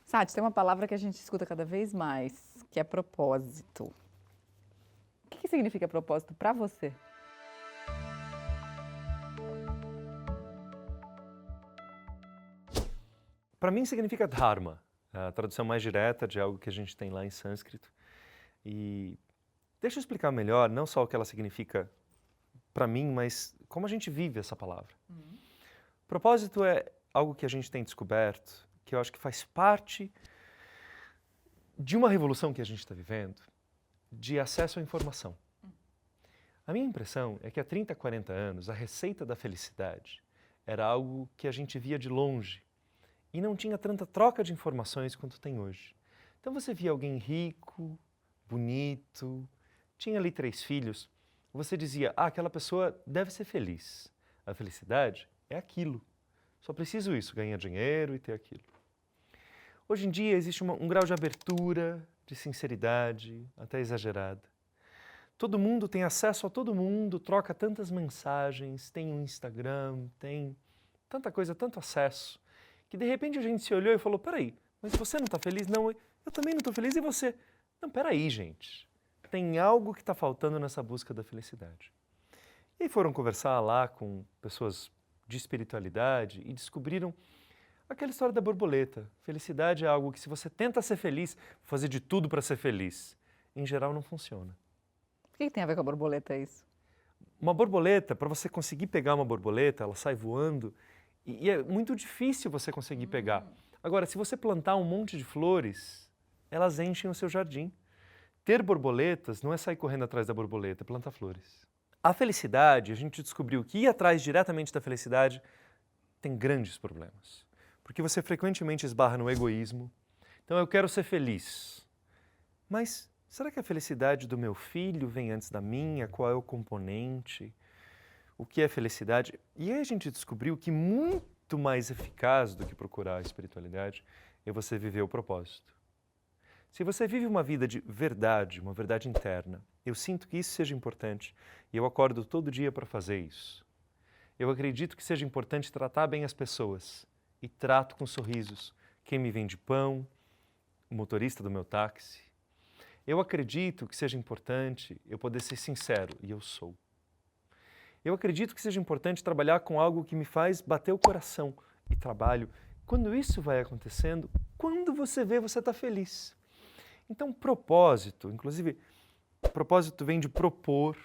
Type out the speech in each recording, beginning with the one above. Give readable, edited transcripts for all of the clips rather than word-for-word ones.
Sati, tem uma palavra que a gente escuta cada vez mais, que é propósito. O que significa propósito para você? Para mim significa dharma, a tradução mais direta de algo que a gente tem lá em sânscrito. E deixa eu explicar melhor, não só o que ela significa para mim, mas como a gente vive essa palavra. Propósito é algo que a gente tem descoberto, que eu acho que faz parte de uma revolução que a gente está vivendo, de acesso à informação. A minha impressão é que há 30, 40 anos, a receita da felicidade era algo que a gente via de longe e não tinha tanta troca de informações quanto tem hoje. Então você via alguém rico, bonito, tinha ali 3 filhos, você dizia, aquela pessoa deve ser feliz. A felicidade é aquilo. Só preciso isso, ganhar dinheiro e ter aquilo. Hoje em dia existe um grau de abertura, de sinceridade, até exagerada. Todo mundo tem acesso a todo mundo, troca tantas mensagens, tem um Instagram, tem tanta coisa, tanto acesso, que de repente a gente se olhou e falou, peraí, mas você não está feliz? Não, eu também não estou feliz e você? Não, peraí, gente. Tem algo que está faltando nessa busca da felicidade. E aí foram conversar lá com pessoas de espiritualidade e descobriram aquela história da borboleta. Felicidade é algo que se você tenta ser feliz, fazer de tudo para ser feliz, em geral não funciona. O que tem a ver com a borboleta isso? Uma borboleta, para você conseguir pegar uma borboleta, ela sai voando e é muito difícil você conseguir pegar. Agora, se você plantar um monte de flores, elas enchem o seu jardim. Ter borboletas não é sair correndo atrás da borboleta, é plantar flores. A felicidade, a gente descobriu que ir atrás diretamente da felicidade tem grandes problemas. Porque você frequentemente esbarra no egoísmo. Então, eu quero ser feliz. Mas será que a felicidade do meu filho vem antes da minha? Qual é o componente? O que é felicidade? E aí a gente descobriu que muito mais eficaz do que procurar a espiritualidade é você viver o propósito. Se você vive uma vida de verdade, uma verdade interna, eu sinto que isso seja importante e eu acordo todo dia para fazer isso. Eu acredito que seja importante tratar bem as pessoas e trato com sorrisos quem me vende pão, o motorista do meu táxi. Eu acredito que seja importante eu poder ser sincero, e eu sou. Eu acredito que seja importante trabalhar com algo que me faz bater o coração e trabalho. Quando isso vai acontecendo, quando você vê, você está feliz. Então, propósito, inclusive, propósito vem de propor,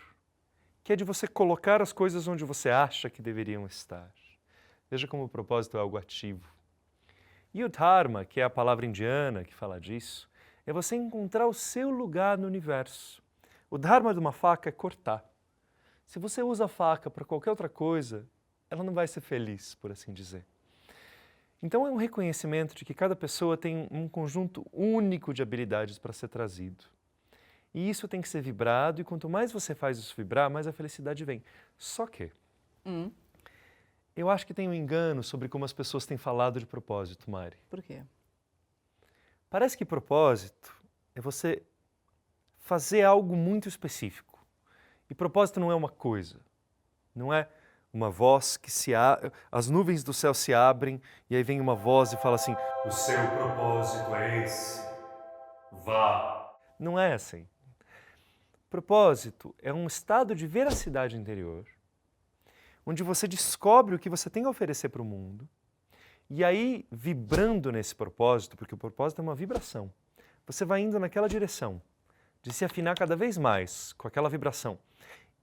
que é de você colocar as coisas onde você acha que deveriam estar. Veja como o propósito é algo ativo. E o dharma, que é a palavra indiana que fala disso, é você encontrar o seu lugar no universo. O dharma de uma faca é cortar. Se você usa a faca para qualquer outra coisa, ela não vai ser feliz, por assim dizer. Então é um reconhecimento de que cada pessoa tem um conjunto único de habilidades para ser trazido. E isso tem que ser vibrado, e quanto mais você faz isso vibrar, mais a felicidade vem. Só que eu acho que tem um engano sobre como as pessoas têm falado de propósito, Mari. Por quê? Parece que propósito é você fazer algo muito específico. E propósito não é uma coisa, não é uma voz que as nuvens do céu se abrem e aí vem uma voz e fala assim, o seu propósito é esse, vá. Não é assim. Propósito é um estado de veracidade interior, onde você descobre o que você tem a oferecer para o mundo e aí, vibrando nesse propósito, porque o propósito é uma vibração, você vai indo naquela direção de se afinar cada vez mais com aquela vibração.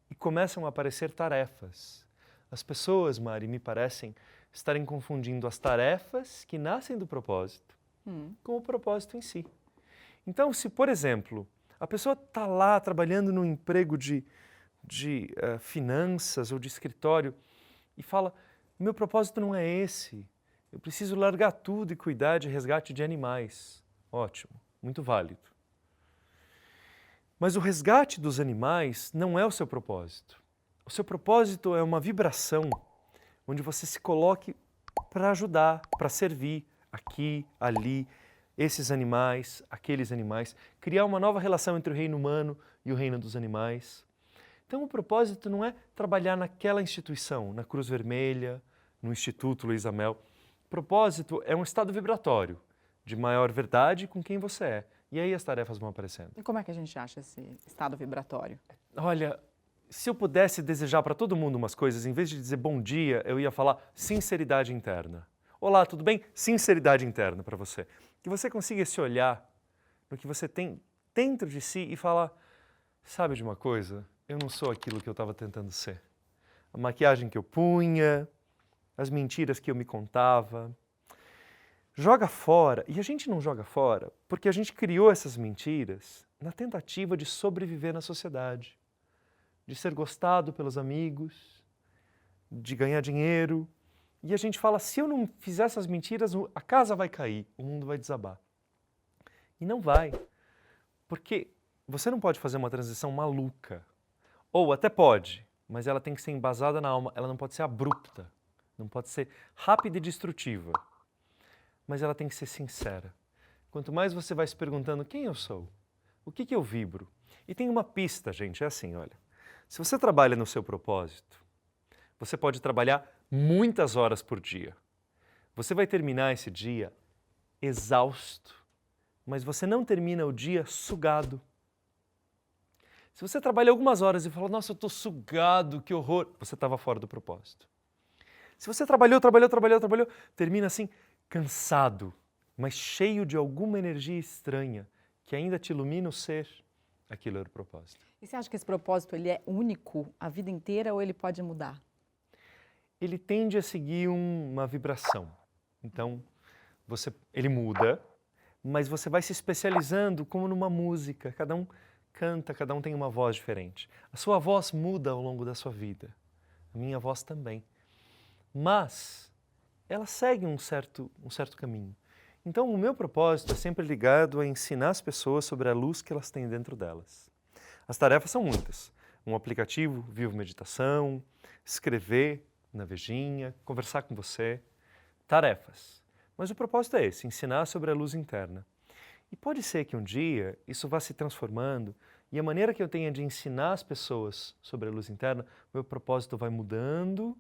E começam a aparecer tarefas. As pessoas, Mari, me parecem estarem confundindo as tarefas que nascem do propósito com o propósito em si. Então, se, por exemplo, a pessoa está lá trabalhando num emprego de finanças ou de escritório e fala, meu propósito não é esse, eu preciso largar tudo e cuidar de resgate de animais. Ótimo, muito válido. Mas o resgate dos animais não é o seu propósito. O seu propósito é uma vibração onde você se coloque para ajudar, para servir aqui, ali, esses animais, aqueles animais, criar uma nova relação entre o reino humano e o reino dos animais. Então o propósito não é trabalhar naquela instituição, na Cruz Vermelha, no Instituto Luiz Amel. O propósito é um estado vibratório de maior verdade com quem você é. E aí as tarefas vão aparecendo. E como é que a gente acha esse estado vibratório? Olha, se eu pudesse desejar para todo mundo umas coisas, em vez de dizer bom dia, eu ia falar sinceridade interna. Olá, tudo bem? Sinceridade interna para você. Que você consiga se olhar no que você tem dentro de si e falar, sabe de uma coisa? Eu não sou aquilo que eu estava tentando ser. A maquiagem que eu punha, as mentiras que eu me contava. Joga fora. E a gente não joga fora porque a gente criou essas mentiras na tentativa de sobreviver na sociedade, de ser gostado pelos amigos, de ganhar dinheiro. E a gente fala, se eu não fizer essas mentiras, a casa vai cair, o mundo vai desabar. E não vai. Porque você não pode fazer uma transição maluca. Ou até pode, mas ela tem que ser embasada na alma, ela não pode ser abrupta, não pode ser rápida e destrutiva. Mas ela tem que ser sincera. Quanto mais você vai se perguntando quem eu sou, o que eu vibro. E tem uma pista, gente, é assim, olha. Se você trabalha no seu propósito, você pode trabalhar muitas horas por dia. Você vai terminar esse dia exausto, mas você não termina o dia sugado. Se você trabalha algumas horas e fala, nossa, eu estou sugado, que horror, você estava fora do propósito. Se você trabalhou, termina assim, cansado, mas cheio de alguma energia estranha que ainda te ilumina o ser, aquilo era o propósito. E você acha que esse propósito ele é único a vida inteira ou ele pode mudar? Ele tende a seguir uma vibração. Então, ele muda, mas você vai se especializando como numa música. Cada um canta, cada um tem uma voz diferente. A sua voz muda ao longo da sua vida. A minha voz também. Mas ela segue um certo caminho. Então, o meu propósito é sempre ligado a ensinar as pessoas sobre a luz que elas têm dentro delas. As tarefas são muitas. Um aplicativo, Vivo Meditação, escrever na Vejinha, conversar com você. Tarefas. Mas o propósito é esse, ensinar sobre a luz interna. E pode ser que um dia isso vá se transformando e a maneira que eu tenha de ensinar as pessoas sobre a luz interna, meu propósito vai mudando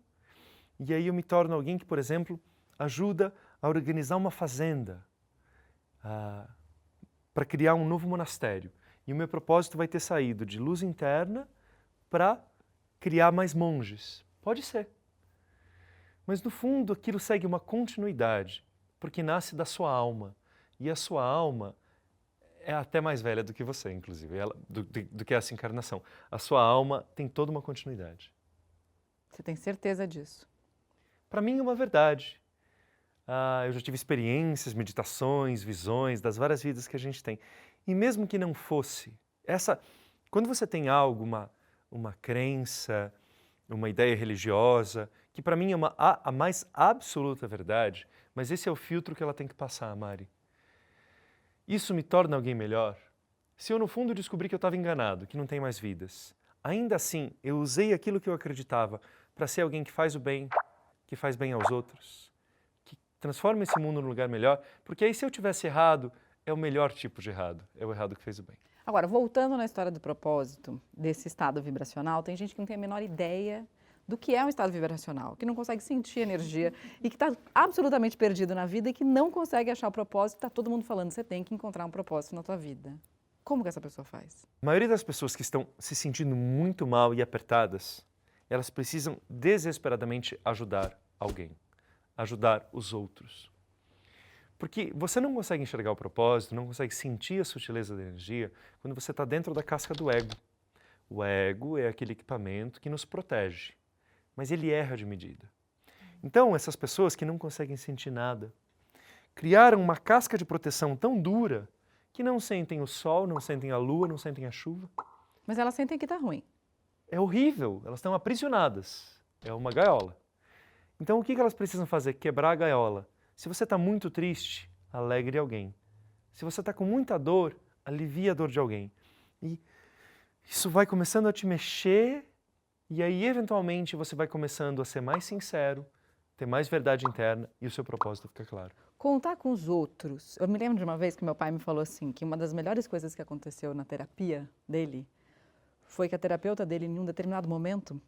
e aí eu me torno alguém que, por exemplo, ajuda a organizar uma fazenda para criar um novo monastério. E o meu propósito vai ter saído de luz interna para criar mais monges. Pode ser. Mas no fundo aquilo segue uma continuidade, porque nasce da sua alma. E a sua alma é até mais velha do que você, inclusive, do que essa encarnação. A sua alma tem toda uma continuidade. Você tem certeza disso? Para mim é uma verdade. Eu já tive experiências, meditações, visões das várias vidas que a gente tem. E mesmo que não fosse, quando você tem algo, uma crença, uma ideia religiosa, que para mim é a mais absoluta verdade, mas esse é o filtro que ela tem que passar, Mari. Isso me torna alguém melhor? Se eu no fundo descobri que eu estava enganado, que não tem mais vidas, ainda assim eu usei aquilo que eu acreditava para ser alguém que faz o bem, que faz bem aos outros, que transforma esse mundo num lugar melhor, porque aí se eu tivesse errado, é o melhor tipo de errado, é o errado que fez o bem. Agora, voltando na história do propósito, desse estado vibracional, tem gente que não tem a menor ideia do que é um estado vibracional, que não consegue sentir energia e que está absolutamente perdido na vida e que não consegue achar o propósito. Está todo mundo falando, você tem que encontrar um propósito na tua vida. Como que essa pessoa faz? A maioria das pessoas que estão se sentindo muito mal e apertadas, elas precisam desesperadamente ajudar alguém, ajudar os outros. Porque você não consegue enxergar o propósito, não consegue sentir a sutileza da energia quando você está dentro da casca do ego. O ego é aquele equipamento que nos protege, mas ele erra de medida. Então, essas pessoas que não conseguem sentir nada, criaram uma casca de proteção tão dura que não sentem o sol, não sentem a lua, não sentem a chuva. Mas elas sentem que está ruim. É horrível, elas estão aprisionadas, é uma gaiola. Então, o que elas precisam fazer? Quebrar a gaiola. Se você está muito triste, alegre alguém. Se você está com muita dor, alivie a dor de alguém. E isso vai começando a te mexer e aí, eventualmente, você vai começando a ser mais sincero, ter mais verdade interna e o seu propósito fica claro. Contar com os outros. Eu me lembro de uma vez que meu pai me falou assim, que uma das melhores coisas que aconteceu na terapia dele foi que a terapeuta dele, em um determinado momento,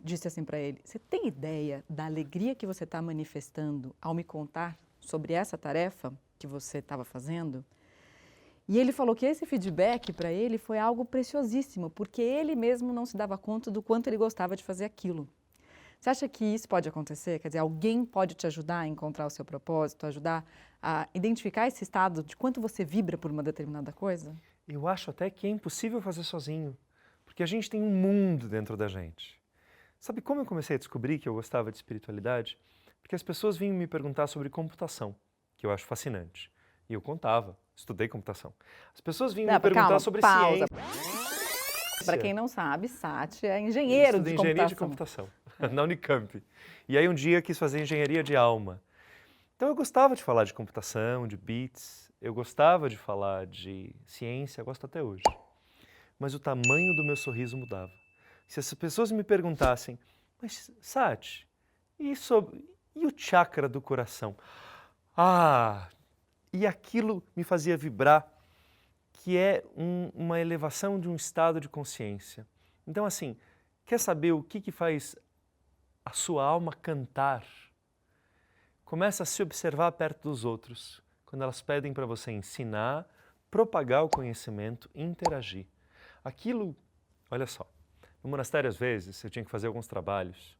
disse assim para ele, você tem ideia da alegria que você está manifestando ao me contar sobre essa tarefa? que você estava fazendo. E ele falou que esse feedback para ele foi algo preciosíssimo, porque ele mesmo não se dava conta do quanto ele gostava de fazer aquilo. Você acha que isso pode acontecer? Quer dizer, alguém pode te ajudar a encontrar o seu propósito, ajudar a identificar esse estado de quanto você vibra por uma determinada coisa? Eu acho até que é impossível fazer sozinho, porque a gente tem um mundo dentro da gente. Sabe como eu comecei a descobrir que eu gostava de espiritualidade? Porque as pessoas vinham me perguntar sobre computação, que eu acho fascinante. E eu contava, estudei computação. As pessoas vinham me perguntar sobre ciência. Para quem não sabe, Sati é engenheiro de computação. Engenharia de computação, na Unicamp. E aí um dia quis fazer engenharia de alma. Então eu gostava de falar de computação, de bits, eu gostava de falar de ciência, gosto até hoje. Mas o tamanho do meu sorriso mudava. Se as pessoas me perguntassem, mas Sati, e o chakra do coração? E aquilo me fazia vibrar, que é uma elevação de um estado de consciência. Então assim, quer saber o que faz a sua alma cantar? Começa a se observar perto dos outros, quando elas pedem para você ensinar, propagar o conhecimento, interagir. Aquilo, olha só, no monastério às vezes eu tinha que fazer alguns trabalhos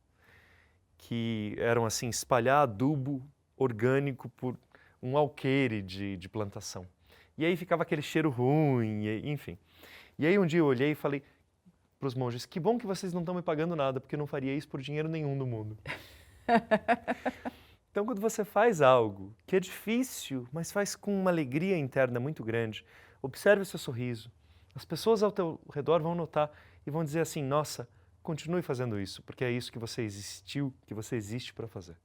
que eram assim, espalhar adubo orgânico por um alqueire de plantação. E aí ficava aquele cheiro ruim, enfim. E aí um dia eu olhei e falei para os monges, que bom que vocês não estão me pagando nada, porque eu não faria isso por dinheiro nenhum no mundo. Então, quando você faz algo que é difícil, mas faz com uma alegria interna muito grande, observe o seu sorriso. As pessoas ao teu redor vão notar e vão dizer assim, nossa, continue fazendo isso, porque é isso que você existiu, que você existe para fazer.